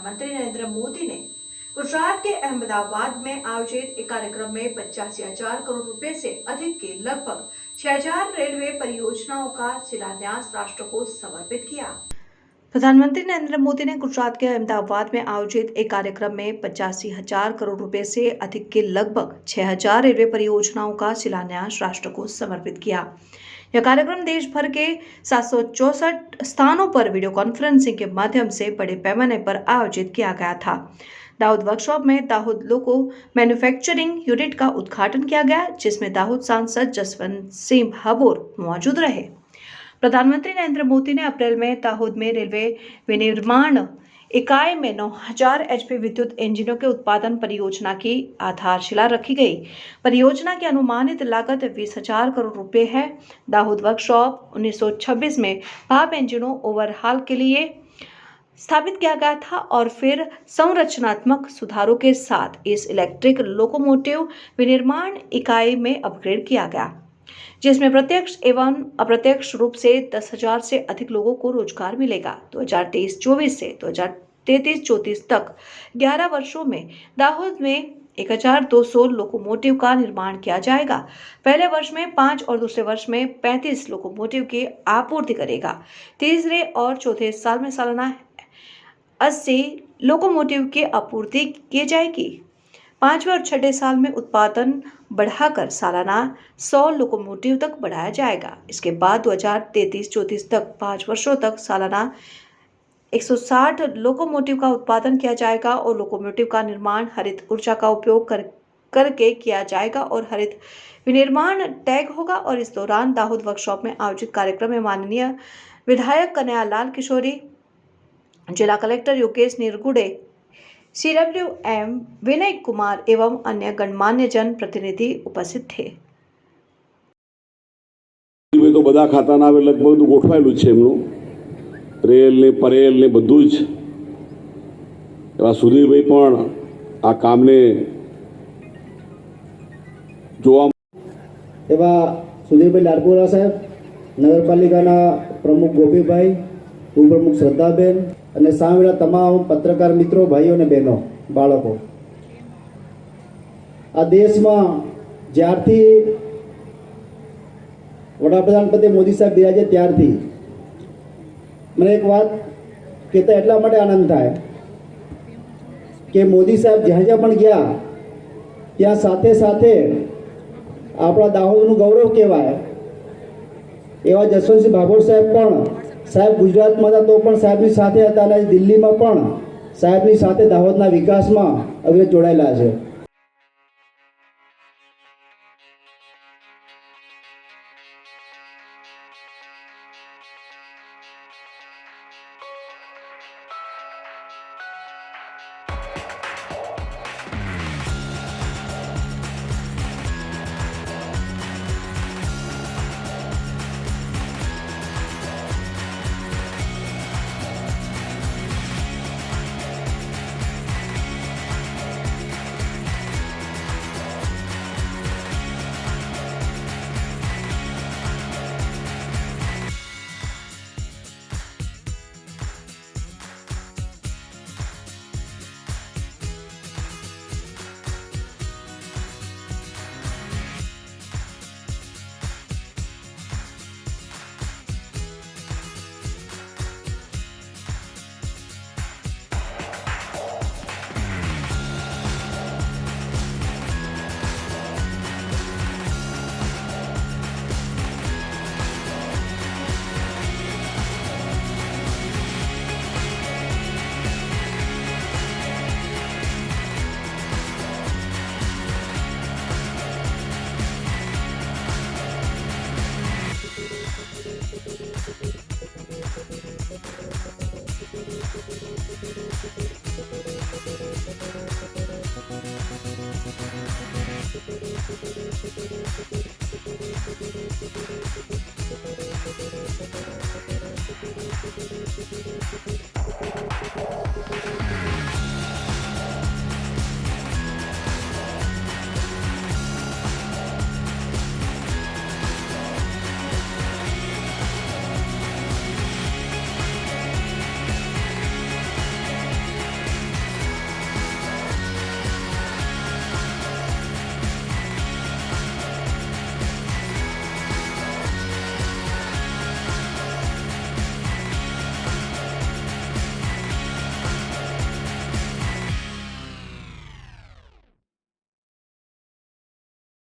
प्रधानमंत्री नरेंद्र मोदी ने गुजरात के अहमदाबाद में आयोजित एक कार्यक्रम में 85,000 करोड़ रुपए से अधिक की लगभग 6,000 रेलवे परियोजनाओं का शिलान्यास राष्ट्र को समर्पित किया। प्रधानमंत्री नरेंद्र मोदी ने गुजरात के अहमदाबाद में आयोजित एक कार्यक्रम में 85,000 करोड़ रुपए से अधिक की लगभग 6,000 रेलवे परियोजनाओं का शिलान्यास राष्ट्र को समर्पित किया। यह कार्यक्रम देश भर के 764 स्थानों पर वीडियो कॉन्फ्रेंसिंग के माध्यम से बड़े पैमाने पर आयोजित किया गया था। दाहोद वर्कशॉप में दाहोद लोको मैन्युफैक्चरिंग यूनिट का उद्घाटन किया गया, जिसमें दाहोद सांसद जसवंत सिंह भाभोर मौजूद रहे। प्रधानमंत्री नरेंद्र मोदी ने अप्रैल में दाहोद में रेलवे विनिर्माण इकाई में 9,000 HP विद्युत इंजनों के उत्पादन परियोजना की आधारशिला रखी गई। परियोजना की अनुमानित लागत 20,000 करोड़ रुपए है। दाहोद वर्कशॉप 1926 में भाप इंजनों ओवरहाल के लिए स्थापित किया गया था और फिर संरचनात्मक सुधारों के साथ इस इलेक्ट्रिक लोकोमोटिव विनिर्माण इकाई में अपग्रेड किया गया, जिसमें प्रत्यक्ष एवं अप्रत्यक्ष रूप से 10,000 से अधिक लोगों को रोजगार मिलेगा। 2023-24 से 2033-34 तक 11 वर्षों में दाहोद में 1,200 लोकोमोटिव का निर्माण किया जाएगा। पहले वर्ष में 5 और दूसरे वर्ष में 35 लोकोमोटिव की आपूर्ति करेगा। तीसरे और चौथे साल में सालाना 80 लोकोमोटिव की आपूर्ति की जाएगी। 5वें और 6ठे साल में उत्पादन बढ़ाकर सालाना 100 लोकोमोटिव तक बढ़ाया जाएगा। इसके बाद 2033-34 तक 5 वर्षों तक सालाना 160 लोकोमोटिव का उत्पादन किया जाएगा और लोकोमोटिव का निर्माण हरित ऊर्जा का उपयोग करके किया जाएगा और हरित विनिर्माण टैग होगा। और इस दौरान दाहोद वर्कशॉप में आयोजित कार्यक्रम में माननीय विधायक कन्हैयालाल किशोरी, जिला कलेक्टर योगेश निरगुडे, CWM विनय कुमार एवं अन्य गणमान्य जन प्रतिनिधि उपस्थित थे। तो બધા ખાતાના હવે લગભગ બધું ગોઠવાયેલું છે એમનું, રેલ ને પરેલ ને બધું જ। એવા સુધીરભાઈ પણ આ કામને જોવા એવા સુધીરભાઈ લાડપુરા સાહેબ, નગરપાલિકાના પ્રમુખ ગોપીભાઈ, ઉપપ્રમુખ શ્રદ્ધાબેન અને સામેલા તમામ પત્રકાર મિત્રો, ભાઈઓ અને બહેનો, બાળકો, આ દેશમાં જ્યારથી વડાપ્રધાન પદે મોદી સાહેબ બિરાજે ત્યારથી મને એક વાત કહેતા એટલા માટે આનંદ થાય કે મોદી સાહેબ જ્યાં જ્યાં પણ ગયા ત્યાં સાથે સાથે આપણા દાહોદનું ગૌરવ કહેવાય એવા જસવંતસિંહ ભાભોર સાહેબ પણ સાહેબ ગુજરાતમાં હતા તો પણ સાહેબની સાથે હતા અને દિલ્હીમાં પણ સાહેબની સાથે દાહોદના વિકાસમાં અવિરત જોડાયેલા છે।